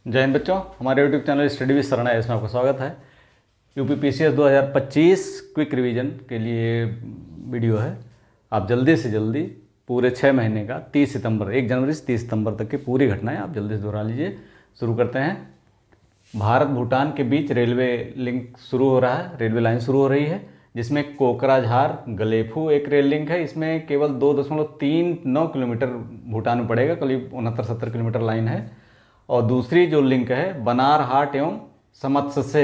जय हिंद बच्चों, हमारे यूट्यूब चैनल स्टडी विद शरणा है, इसमें आपका स्वागत है। यूपीपीसीएस 2025 क्विक रिवीजन के लिए वीडियो है। आप जल्दी से जल्दी पूरे 6 महीने का 30 सितंबर 1 जनवरी से 30 सितंबर तक की पूरी घटनाएं आप जल्दी से दोहरा लीजिए। शुरू करते हैं। भारत भूटान के बीच रेलवे लिंक शुरू हो रहा है, रेलवे लाइन शुरू हो रही है, जिसमें कोकराझार गलेफू एक रेल लिंक है। इसमें केवल 2.39 किलोमीटर भूटान में पड़ेगा, करीब 69-70 किलोमीटर लाइन है। और दूसरी जो लिंक है बनारहाट एवं समत्ससे,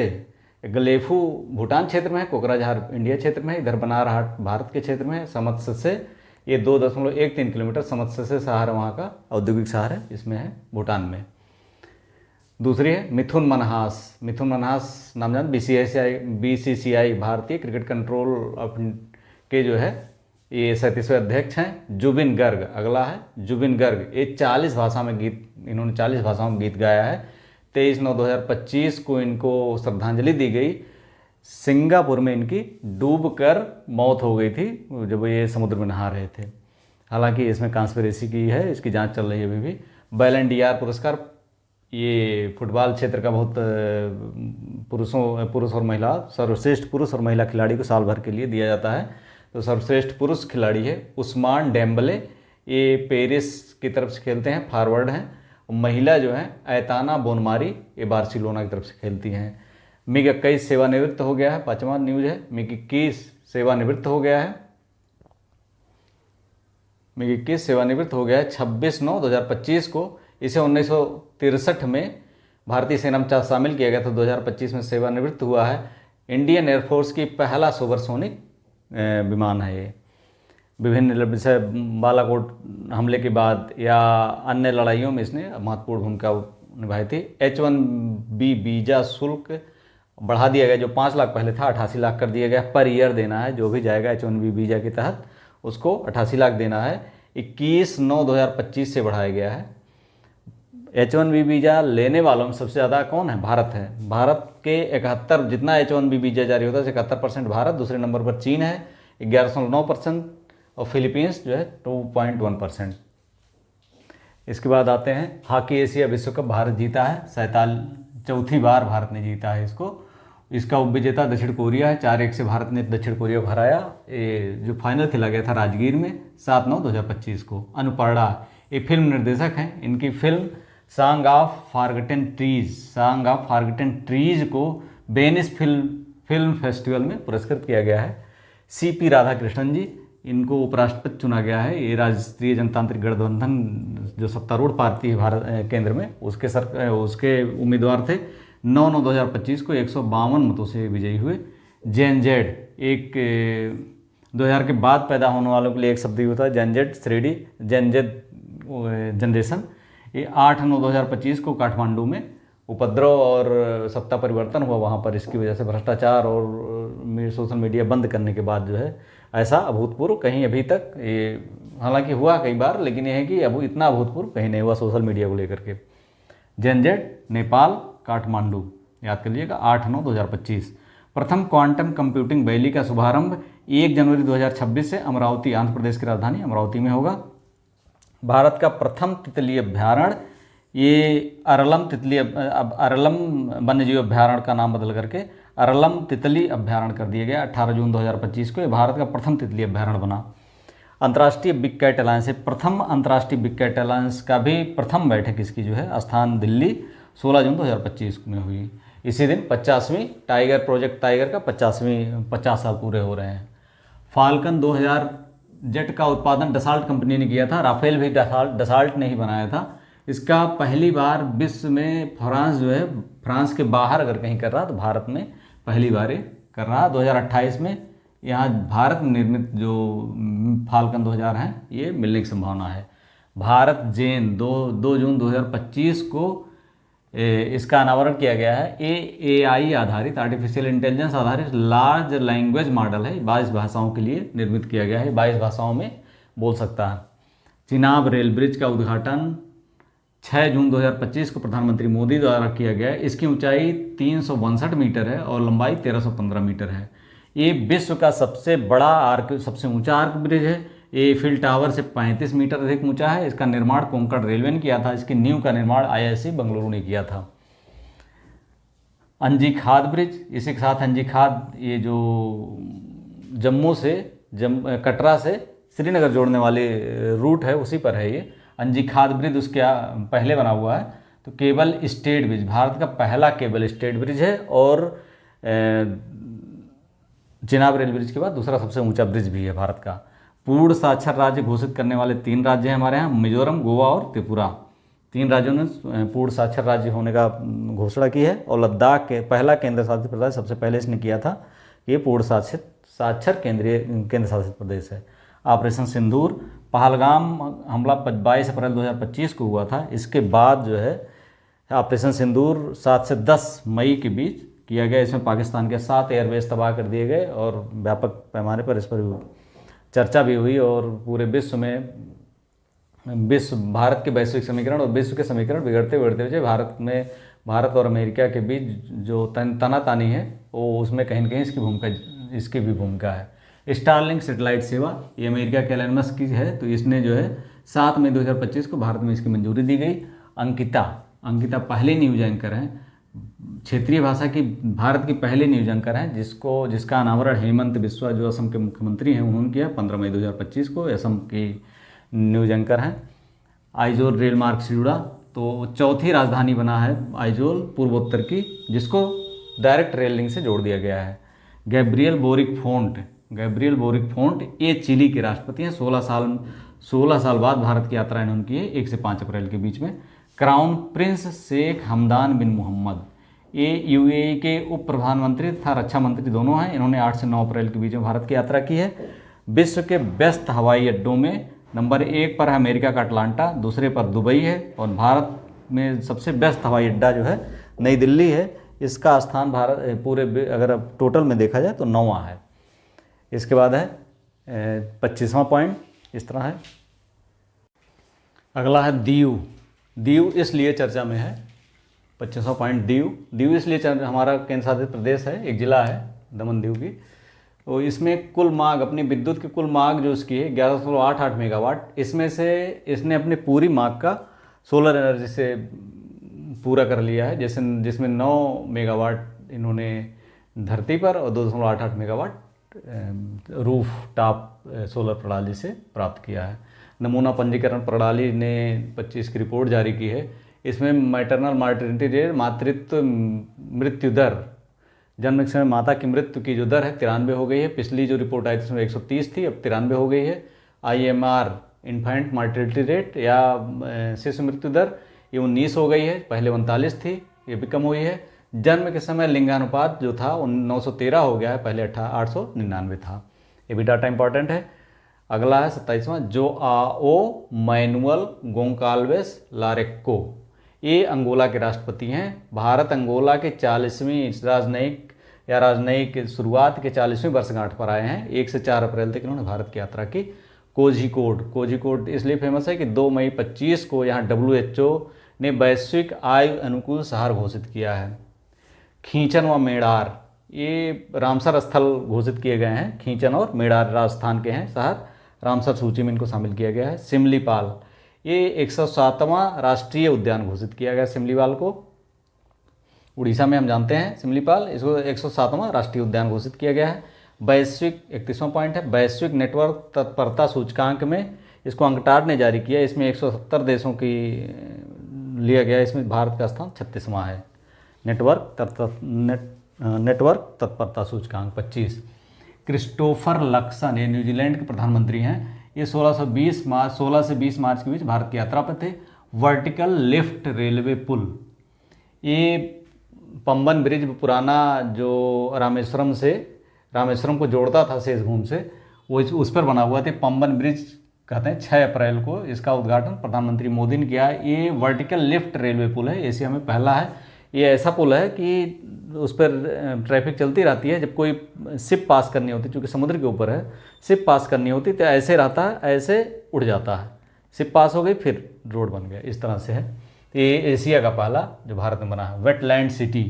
गलेफू भूटान क्षेत्र में है, कोकराझार इंडिया क्षेत्र में है, इधर बनारहाट भारत के क्षेत्र में है। समत्ससे ये 2.13 किलोमीटर समत्ससे शहर वहाँ का औद्योगिक शहर है, इसमें है भूटान में। दूसरी है मिथुन मनहास। मिथुन मनहास नाम जान बीसीसीआई भारतीय क्रिकेट कंट्रोल के जो है ये 37वें अध्यक्ष हैं। जुबिन गर्ग अगला है, जुबिन गर्ग। ये 40 भाषा में गीत, इन्होंने 40 भाषाओं में गीत गाया है। 23/9/2025 को इनको श्रद्धांजलि दी गई। सिंगापुर में इनकी डूबकर मौत हो गई थी जब ये समुद्र में नहा रहे थे। हालांकि इसमें कॉन्स्पिरेसी की है, इसकी जांच चल रही है अभी भी। बैलन डी आर पुरस्कार ये फुटबॉल क्षेत्र का बहुत पुरुष और महिला, सर्वश्रेष्ठ पुरुष और महिला खिलाड़ी को साल भर के लिए दिया जाता है। तो सर्वश्रेष्ठ पुरुष खिलाड़ी है उस्मान डेम्बले, ये पेरिस की तरफ से खेलते हैं, फॉरवर्ड हैं। महिला जो है ऐताना बोनमारी, ये बार्सिलोना की तरफ से खेलती हैं। मिग 21 सेवानिवृत्त हो गया है, 5वां न्यूज है। मिग 21 सेवानिवृत्त हो गया है, मिग 21 सेवानिवृत्त हो गया है 26/9/2025 को। इसे 1963 में भारतीय सेना में शामिल किया गया था, 2025 में सेवानिवृत्त हुआ है। इंडियन एयरफोर्स की पहला सुपरसोनिक विमान है ये। विभिन्न जैसे बालाकोट हमले के बाद या अन्य लड़ाइयों में इसने महत्वपूर्ण भूमिका निभाई थी। H1B वीज़ा शुल्क बढ़ा दिया गया, जो 5 लाख पहले था 88 लाख कर दिया गया। पर ईयर देना है, जो भी जाएगा H1B वीज़ा के तहत उसको 88 लाख देना है। 21/9/2025 से बढ़ाया गया है। H1B वीज़ा लेने वालों में सबसे ज़्यादा कौन है? भारत है। भारत के 71 जितना H1B वीज़ा जारी होता है 71% भारत, दूसरे नंबर पर चीन है 11.9% और फिलीपींस जो है 2.1%। इसके बाद आते हैं हॉकी एशिया विश्व कप भारत जीता है, 4थी बार भारत ने जीता है इसको। इसका उपविजेता दक्षिण कोरिया है, 4-1 से भारत ने दक्षिण कोरिया को हराया। ये जो फाइनल खेला गया था राजगीर में 7/9/2025 को। अनुपर्णा ये फिल्म निर्देशक हैं, इनकी film song of forgotten trees को वेनिस फिल्म फेस्टिवल में पुरस्कृत किया गया है। CP राधाकृष्णन जी, इनको उपराष्ट्रपति चुना गया है। ये राष्ट्रीय जनतांत्रिक गठबंधन जो सत्तारूढ़ पार्टी है भारत केंद्र में, उसके उम्मीदवार थे। 9/9/2025 को 152 मतों से विजयी हुए। जेनजेड एक 2000 के बाद पैदा होने वालों के लिए एक शब्द होता है जेनजेड श्रेणी, जेनजेड जनरेशन। ये 8/9/2025 को काठमांडू में उपद्रव और सत्ता परिवर्तन हुआ वहाँ पर। इसकी वजह से भ्रष्टाचार और सोशल मीडिया बंद करने के बाद जो है ऐसा अभूतपूर्व कहीं अभी तक, ये हालांकि हुआ कई बार, लेकिन यह है कि अब इतना अभूतपूर्व कहीं नहीं हुआ सोशल मीडिया को लेकर के। जेनजेड नेपाल काठमांडू, याद कर लीजिएगा 8/9/2025। प्रथम क्वांटम कंप्यूटिंग वैली का शुभारंभ 1 जनवरी 2026 से अमरावती, आंध्र प्रदेश की राजधानी अमरावती में होगा। भारत का प्रथम तितली अभ्यारण्य, ये अरलम वन्यजीव अभ्यारण्य का नाम बदल करके अरलम तितली अभ्यारण्य कर दिया गया 18 जून 2025 को। ये भारत का प्रथम तितली अभ्यारण्य बना। अंतर्राष्ट्रीय बिग कैट अलायंस, प्रथम अंतर्राष्ट्रीय बिग कैट अलायंस का भी प्रथम बैठक इसकी जो है स्थान दिल्ली 16 जून 2025 में हुई। इसी दिन 50वीं टाइगर प्रोजेक्ट टाइगर का 50 साल पूरे हो रहे हैं। फाल्कन 2000 जेट का उत्पादन डसाल्ट कंपनी ने किया था। राफेल भी डसाल्ट ने ही बनाया था। इसका पहली बार विश्व में फ्रांस जो है, फ्रांस के बाहर अगर कहीं कर रहा तो भारत में पहली बार कर रहा। 2028 में यहाँ भारत निर्मित जो फाल्कन 2000 हैं ये मिलने की संभावना है। भारत जेन 2 जून 2025 को इसका अनावरण किया गया है। AI आधारित, आर्टिफिशियल इंटेलिजेंस आधारित लार्ज लैंग्वेज मॉडल है, 22 भाषाओं के लिए निर्मित किया गया है, 22 भाषाओं में बोल सकता है। चिनाब रेल ब्रिज का उद्घाटन 6 जून 2025 को प्रधानमंत्री मोदी द्वारा किया गया है। इसकी ऊंचाई 362 मीटर है और लंबाई 1315 मीटर है। ये विश्व का सबसे बड़ा आर्क, सबसे ऊंचा आर्क ब्रिज है। ये एफिल टावर से 35 मीटर अधिक ऊंचा है। इसका निर्माण कोंकण रेलवे ने किया था। इसकी नींव का निर्माण आईआईसी बेंगलुरु ने किया था। अंजी खाद ब्रिज, इसी के साथ अंजी खाद, ये जो जम्मू से कटरा से श्रीनगर जोड़ने वाले रूट है उसी पर है ये अंजी खाद ब्रिज, उसके पहले बना हुआ है। तो केबल स्टेट ब्रिज, भारत का पहला केबल स्टेट ब्रिज है और चिनाब रेल ब्रिज के बाद दूसरा सबसे ऊंचा ब्रिज भी है भारत का। पूर्ण साक्षर राज्य घोषित करने वाले 3 राज्य हैं हमारे यहाँ, मिजोरम, गोवा और त्रिपुरा। 3 राज्यों ने पूर्ण साक्षर राज्य होने का घोषणा की है और लद्दाख के पहला केंद्र शासित प्रदेश सबसे पहले इसने किया था। ये पूर्ण साक्षर केंद्र शासित प्रदेश है। ऑपरेशन सिंदूर, पहलगाम हमला 22 अप्रैल 2025 को हुआ था। इसके बाद जो है ऑपरेशन सिंदूर 7 से 10 मई के बीच किया गया। इसमें पाकिस्तान के 7 एयरबेस तबाह कर दिए गए और व्यापक पैमाने पर इस पर चर्चा भी हुई और पूरे विश्व में भारत के वैश्विक समीकरण और विश्व के समीकरण बिगड़ते बिगड़ते हुए भारत और अमेरिका के बीच जो तनातानी है वो उसमें कहीं ना कहीं इसकी भी भूमिका है। स्टारलिंक सेटेलाइट सेवा, ये अमेरिका के एलन मस्क की है, तो इसने जो है 7 मई 2025 को भारत में इसकी मंजूरी दी गई। अंकिता पहले न्यूज एंकर हैं, क्षेत्रीय भाषा की भारत की पहले न्यूज एंकर हैं, जिसका अनावरण हेमंत बिस्वा जो असम के मुख्यमंत्री हैं उन्होंने किया 15 मई 2025 को। असम की न्यूज एंकर हैं। आइजोल रेल मार्ग से जुड़ा, तो चौथी राजधानी बना है आइजोल पूर्वोत्तर की, जिसको डायरेक्ट रेल लिंक से जोड़ दिया गया है। गैब्रियल बोरिक फोंट ये चिली के राष्ट्रपति हैं। 16 साल बाद भारत की यात्रा इन्होंने की है, 1 से 5 अप्रैल के बीच में। क्राउन प्रिंस शेख हमदान बिन मोहम्मद, ये यूएई के उप प्रधानमंत्री तथा रक्षा मंत्री दोनों हैं। इन्होंने 8 से 9 अप्रैल के बीच में भारत की यात्रा की है। विश्व के व्यस्त हवाई अड्डों में नंबर 1 पर है अमेरिका का अटलांटा, दूसरे पर दुबई है और भारत में सबसे व्यस्त हवाई अड्डा जो है नई दिल्ली है। इसका स्थान भारत पूरे अगर अब टोटल में देखा जाए तो 9वां है। इसके बाद है 25वां पॉइंट इस तरह है। अगला है दीव इसलिए चर्चा में है। 25वां पॉइंट दीव इसलिए हमारा केंद्र शासित प्रदेश है, एक जिला है दमन दीव की। तो इसमें कुल मांग, अपनी विद्युत की कुल मांग जो इसकी है 11.88 मेगावाट, इसमें से इसने अपनी पूरी मांग का सोलर एनर्जी से पूरा कर लिया है, जिसमें 9 मेगावाट इन्होंने धरती पर और 2.88 मेगावाट रूफ टॉप सोलर प्रणाली से प्राप्त किया है। नमूना पंजीकरण प्रणाली ने 25 की रिपोर्ट जारी की है। इसमें मैटरनल मार्टिलिटी रेट, मातृत्व मृत्यु दर, जन्म के समय माता की मृत्यु की जो दर है 93 हो गई है। पिछली जो रिपोर्ट आई थी उसमें 130 थी, अब 93 हो गई है। IMR इन्फेंट मार्टिलिटी रेट या शिशु मृत्यु दर ये 19 हो गई है, पहले 39 थी, ये भी कम हुई है। जन्म के समय लिंगानुपात जो था 913 हो गया है, पहले 899 था। ये भी डाटा इंपॉर्टेंट है। अगला है 27वां, जोआओ मैनुअल गोंकाल्वेस लारेक्को, ये अंगोला के राष्ट्रपति हैं। भारत अंगोला के 40वीं राजनयिक शुरुआत के 40वीं वर्षगांठ पर आए हैं। 1 से 4 अप्रैल तक इन्होंने भारत की यात्रा की। कोझिकोड इसलिए फेमस है कि 2 मई 25 को यहाँ WHO ने वैश्विक आयु अनुकूल शहर घोषित किया है। खींचन व मेड़ार, ये रामसर स्थल घोषित किए गए हैं। खींचन और मेड़ार राजस्थान के हैं शहर, रामसर सूची में इनको शामिल किया गया है। सिमलीपाल, ये 107वां राष्ट्रीय उद्यान घोषित किया गया सिमलीपाल को। उड़ीसा में हम जानते हैं सिमलीपाल, इसको 107वां राष्ट्रीय उद्यान घोषित किया गया है। वैश्विक 31वां पॉइंट है, वैश्विक नेटवर्क तत्परता सूचकांक में इसको अंकटाड ने जारी किया। इसमें 170 देशों की लिया गया, इसमें भारत का स्थान 36वां है। नेटवर्क तत्परता सूचकांक 25। क्रिस्टोफर लक्सन, ये न्यूजीलैंड के प्रधानमंत्री हैं। ये 16 से 20 मार्च के बीच भारत की यात्रा पर थे। वर्टिकल लिफ्ट रेलवे पुल, ये पंबन ब्रिज पुराना जो रामेश्वरम को जोड़ता था शेषभूमि से, वो उस पर बना हुआ था। पंबन ब्रिज कहते हैं। 6 अप्रैल को इसका उद्घाटन प्रधानमंत्री मोदी ने किया। ये वर्टिकल लिफ्ट रेलवे पुल है, एशिया में पहला है। ये ऐसा पुल है कि उस पर ट्रैफिक चलती रहती है। जब कोई शिप पास करनी होती, चूँकि समुद्र के ऊपर है, शिप पास करनी होती तो ऐसे रहता है, ऐसे उड़ जाता है। शिप पास हो गई फिर रोड बन गया, इस तरह से है। ये एशिया का पहला जो भारत में बना है। वेटलैंड सिटी,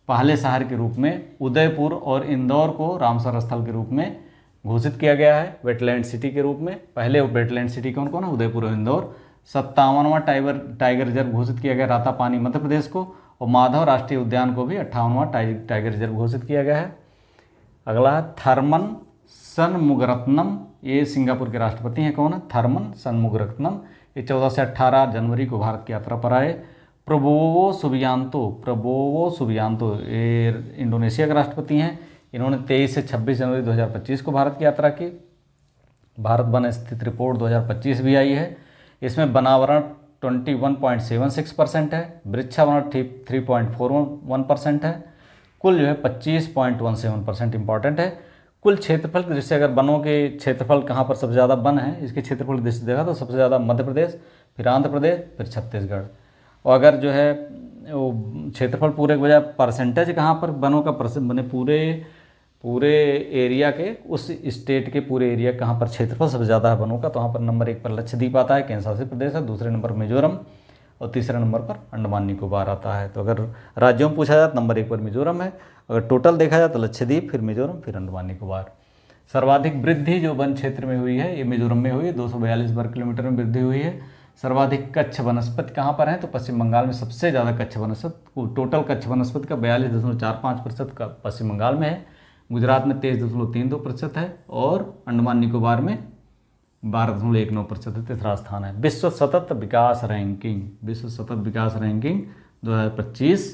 पहले शहर के रूप में उदयपुर और इंदौर को रामसर स्थल के रूप में घोषित किया गया है वेटलैंड सिटी के रूप में। पहले वेटलैंड सिटी कौन कौन है? उदयपुर और इंदौर। 57वां टाइगर रिजर्व घोषित किया गया रातापानी मध्य प्रदेश को, और माधव राष्ट्रीय उद्यान को भी 58वां टाइगर रिजर्व घोषित किया गया है। अगला है थर्मन शनमुगरत्नम, ये सिंगापुर के राष्ट्रपति हैं। कौन है? थर्मन शनमुगरत्नम। ये 14 से 18 जनवरी को भारत की यात्रा पर आए। प्रबोवो सुबियांतो ये इंडोनेशिया के राष्ट्रपति हैं। इन्होंने 23 से 26 जनवरी 2025 को भारत की यात्रा की। भारत वन स्थित रिपोर्ट 2025 भी आई है। इसमें वनावरण 21.76% है, वृक्षावरण 3.41% है, कुल जो है 25.17% इंपॉर्टेंट है। कुल क्षेत्रफल की दृष्टि से अगर वनों के क्षेत्रफल कहाँ पर सबसे ज़्यादा वन है, इसके क्षेत्रफल की दृष्टि से देखा तो सबसे ज़्यादा मध्य प्रदेश, फिर आंध्र प्रदेश, फिर छत्तीसगढ़। और अगर जो है वो क्षेत्रफल पूरे के बजाय परसेंटेज कहाँ पर वनों का बने पूरे एरिया के, उस स्टेट के पूरे एरिया कहाँ पर क्षेत्रफल सबसे ज़्यादा है वनों का, तो वहाँ पर नंबर 1 पर लक्षद्वीप आता है, केंद्र शासित प्रदेश है, दूसरे नंबर मिजोरम, और तीसरे नंबर पर अंडमान निकोबार आता है। तो अगर राज्यों में पूछा जाए तो नंबर 1 पर मिजोरम है, अगर टोटल देखा जाए तो लक्षद्वीप, फिर मिजोरम, फिर अंडमान निकोबार। सर्वाधिक वृद्धि जो वन क्षेत्र में हुई है ये मिजोरम में हुई है, 242 वर्ग किलोमीटर में वृद्धि हुई है। सर्वाधिक कच्छ वनस्पति कहाँ पर है? तो पश्चिम बंगाल में सबसे ज़्यादा कच्छ वनस्पति, टोटल कच्छ वनस्पति का 42.45% का पश्चिम बंगाल में है। गुजरात में 23.32% है, और अंडमान निकोबार में 12.19% है, तीसरा स्थान है। विश्व सतत विकास रैंकिंग 2025,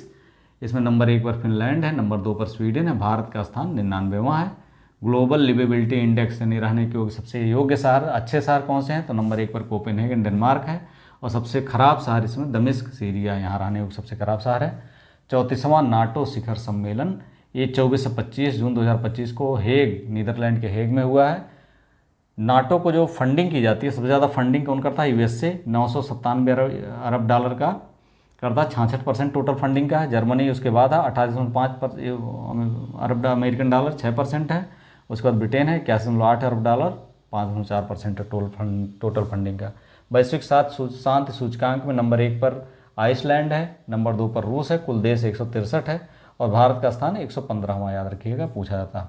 इसमें नंबर 1 पर फिनलैंड है, नंबर 2 पर स्वीडन है, भारत का स्थान 99वां है। ग्लोबल लिवेबिलिटी इंडेक्स यानी रहने के योग्य सबसे योग्य शहर, अच्छे शहर कौन से हैं? तो नंबर 1 पर कोपेनहेगन डेनमार्क है, और सबसे खराब शहर इसमें दमिश्क सीरिया, यहाँ रहने योग्य सबसे खराब शहर है। 34वां नाटो शिखर सम्मेलन, ये 24 से 25 जून 2025 को हेग, नीदरलैंड के हेग में हुआ है। नाटो को जो फंडिंग की जाती है, सबसे ज़्यादा फंडिंग कौन करता है? यूएसए, 997 अरब डॉलर का करता है, 66% टोटल फंडिंग का है। जर्मनी उसके बाद है, 28.5 अरब अमेरिकन डॉलर, 6% है। उसके बाद ब्रिटेन है, 81.8 अरब डॉलर, 5.4% है टोटल फंडिंग का। वैश्विक शांति सूचकांक में नंबर 1 पर आइसलैंड है, नंबर 2 पर रूस है, कुल देश 163 है, और भारत का स्थान 115वां, याद रखिएगा, पूछा जाता है।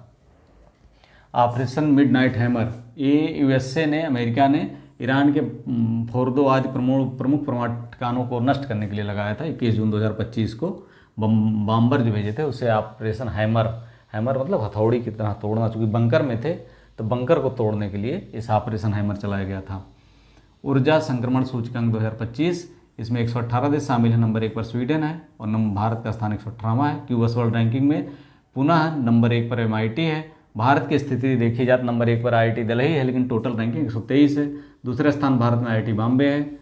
ऑपरेशन मिडनाइट हैमर, ये यूएसए ने, अमेरिका ने ईरान के फोर्दो आदि प्रमुख परमाणु ठिकानों को नष्ट करने के लिए लगाया था। 21 जून 2025 को बॉम्बर जो भेजे थे उसे ऑपरेशन हैमर मतलब हथौड़ी की तरह तोड़ना, चूँकि बंकर में थे तो बंकर को तोड़ने के लिए इस ऑपरेशन हैमर चलाया गया था। ऊर्जा संक्रमण सूचकांक 2025, इसमें 118 देश शामिल है, नंबर 1 पर स्वीडन है, और भारत का स्थान 118वां है। क्यूबस वर्ल्ड रैंकिंग में पुनः नंबर 1 पर MIT है। भारत की स्थिति देखी जाए तो नंबर 1 पर IIT दिल्ली है, लेकिन टोटल रैंकिंग 123 है। दूसरे स्थान भारत में IIT बॉम्बे है,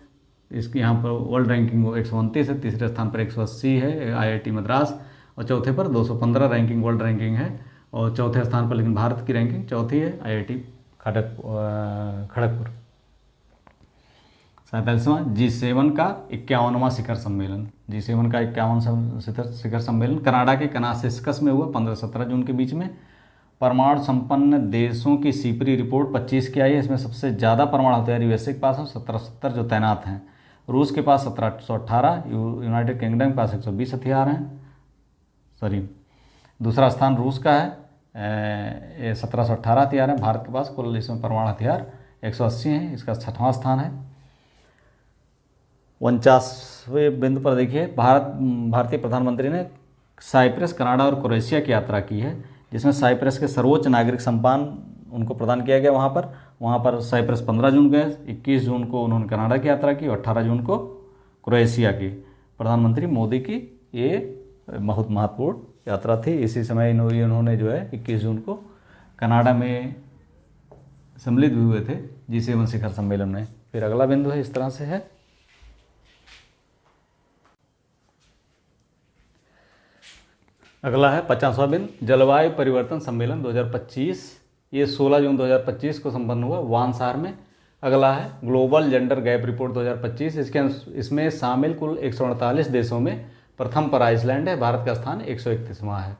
इसकी यहाँ पर वर्ल्ड रैंकिंग 129 है। तीसरे स्थान पर 180 है IIT मद्रास, और चौथे पर 215 रैंकिंग वर्ल्ड रैंकिंग है, और चौथे स्थान पर लेकिन भारत की रैंकिंग चौथी है IIT खड़गपुर। 47वां G7 का 51वां शिखर सम्मेलन, G7 का 51वां शिखर सम्मेलन कनाडा के कनासिस्कस में हुआ 15-17 जून के बीच में। परमाणु संपन्न देशों की सीपरी रिपोर्ट 25 की आई है। इसमें सबसे ज़्यादा परमाणु हथियार यूएसए के पास है, 1770 जो तैनात हैं। रूस के पास 1718, यूनाइटेड किंगडम के पास 120 हथियार हैं, दूसरा स्थान रूस का है, 1718 हथियार हैं। भारत के पास कुल इसमें परमाणु हथियार 180 हैं, इसका 6वां स्थान है। 49वें बिंदु पर देखिए, भारतीय प्रधानमंत्री ने साइप्रस, कनाडा और क्रोएशिया की यात्रा की है, जिसमें साइप्रस के सर्वोच्च नागरिक सम्मान उनको प्रदान किया गया। वहाँ पर साइप्रस 15 जून गए, 21 जून को उन्होंने कनाडा की यात्रा की, और 18 जून को क्रोएशिया की। प्रधानमंत्री मोदी की ये बहुत महत्वपूर्ण यात्रा थी। इसी समय इन्होंने जो है 21 जून को कनाडा में सम्मिलित भी हुए थे G7 शिखर सम्मेलन में। फिर अगला बिंदु है, इस तरह से है। अगला है 50वां बिंदु, जलवायु परिवर्तन सम्मेलन 2025, ये 16 जून 2025 को संपन्न हुआ वानसार में। अगला है ग्लोबल जेंडर गैप रिपोर्ट 2025, इसमें शामिल कुल 148 देशों में प्रथम पर आइसलैंड है, भारत का स्थान 131वां है।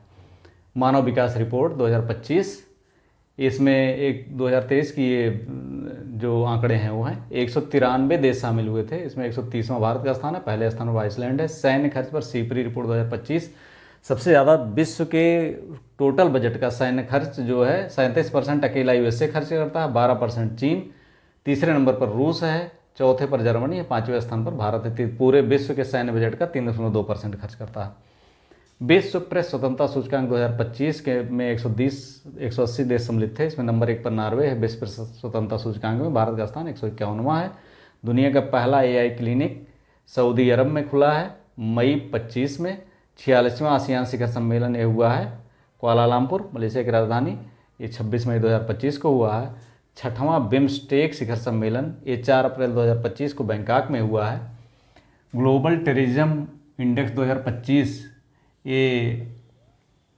मानव विकास रिपोर्ट 2025, इसमें 2023 की ये जो आंकड़े हैं वो हैं 193 देश शामिल हुए थे, इसमें 130वां भारत का स्थान है, पहले स्थान पर आइसलैंड है। सैन्य खर्च पर सीपरी रिपोर्ट 2025, सबसे ज़्यादा विश्व के टोटल बजट का सैन्य खर्च जो है 37% अकेला यूएसए खर्च करता है, 12% चीन, तीसरे नंबर पर रूस है, चौथे पर जर्मनी है, पाँचवें स्थान पर भारत है। पूरे विश्व के सैन्य बजट का 3.2% खर्च करता है। विश्व प्रेस स्वतंत्रता सूचकांक 2025 के में 180 देश सम्मिलित थे। इसमें नंबर 1 पर नॉर्वे है। विश्व प्रेस स्वतंत्रता सूचकांक में भारत का स्थान 151वां है। दुनिया का पहला AI क्लिनिक सऊदी अरब में खुला है मई 25 में। 46वां आसियान शिखर सम्मेलन ये हुआ है कुआलालंपुर, मलेशिया की राजधानी, ये 26 मई 2025 को हुआ है। 6वां बिम्स्टेक शिखर सम्मेलन ये 4 अप्रैल 2025 को बैंकॉक में हुआ है। ग्लोबल टेररिज्म इंडेक्स 2025 ये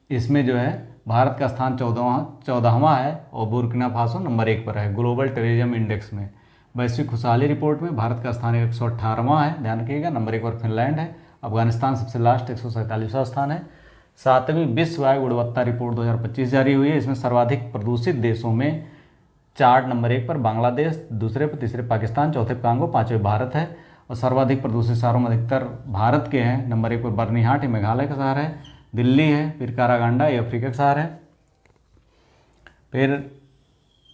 इसमें जो है भारत का स्थान 14वां है और बुर्किना फासो नंबर 1 पर है ग्लोबल टेररिज्म इंडेक्स में। वैश्विक खुशहाली रिपोर्ट में भारत का स्थान 118वां है, ध्यान रखिएगा। नंबर 1 पर फिनलैंड है। अफगानिस्तान सबसे लास्ट 147वां स्थान है। 7वीं विश्व वायु गुणवत्ता रिपोर्ट 2025 जारी हुई है। इसमें सर्वाधिक प्रदूषित देशों में चार्ट नंबर 1 पर बांग्लादेश, दूसरे पर, तीसरे पाकिस्तान, चौथे कांगो, पाँचवें भारत है। और सर्वाधिक प्रदूषित शहरों में अधिकतर भारत के हैं। नंबर 1 पर बर्निहाट, ये मेघालय का शहर है। दिल्ली है, फिर कारागांडा, ये अफ्रीका का शहर है। फिर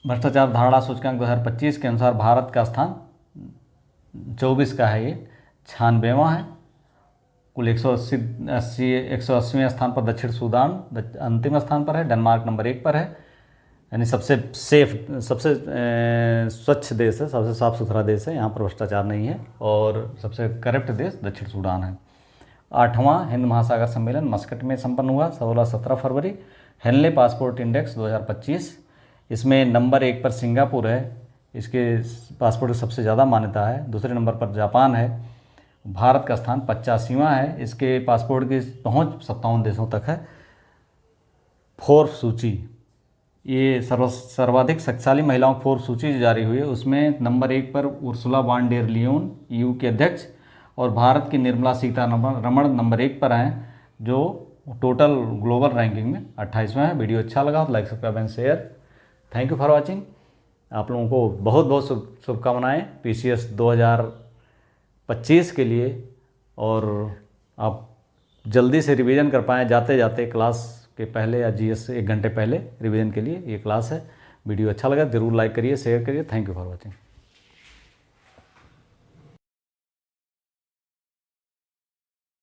भ्रष्टाचार धारणा सूचकांक 2025 के अनुसार भारत का स्थान 24 का है, ये 96वां है। कुल 180वें स्थान पर दक्षिण सूडान अंतिम स्थान पर है। डेनमार्क नंबर 1 पर है, यानी सबसे सेफ, सबसे स्वच्छ देश है, सबसे साफ़ सुथरा देश है, यहाँ पर भ्रष्टाचार नहीं है। और सबसे करप्ट देश दक्षिण सूडान है। 8वां हिंद महासागर सम्मेलन मस्कट में संपन्न हुआ 16-17 फरवरी। हेनले पासपोर्ट इंडेक्स 2025, इसमें नंबर 1 पर सिंगापुर है, इसके पासपोर्ट की सबसे ज़्यादा मान्यता है। दूसरे नंबर पर जापान है। भारत का स्थान 85वां है, इसके पासपोर्ट की पहुँच 57 देशों तक है। फोर्ब्स सूची, ये सर्वाधिक शक्तिशाली महिलाओं की फोर्ब्स सूची जारी हुई है, उसमें नंबर 1 पर Ursula van der Leone EU के अध्यक्ष, और भारत की निर्मला सीतारमण नंबर 1 पर हैं, जो टोटल ग्लोबल रैंकिंग में 28वां है। वीडियो अच्छा लगा तो like, subscribe and share. Thank you for watching. आप लोगों को बहुत बहुत शुभकामनाएं PCS 2025 के लिए, और आप जल्दी से रिवीजन कर पाएँ जाते जाते क्लास के पहले या GS 1 घंटे पहले रिवीजन के लिए ये क्लास है। वीडियो अच्छा लगा ज़रूर लाइक करिए, शेयर करिए। Thank you for watching.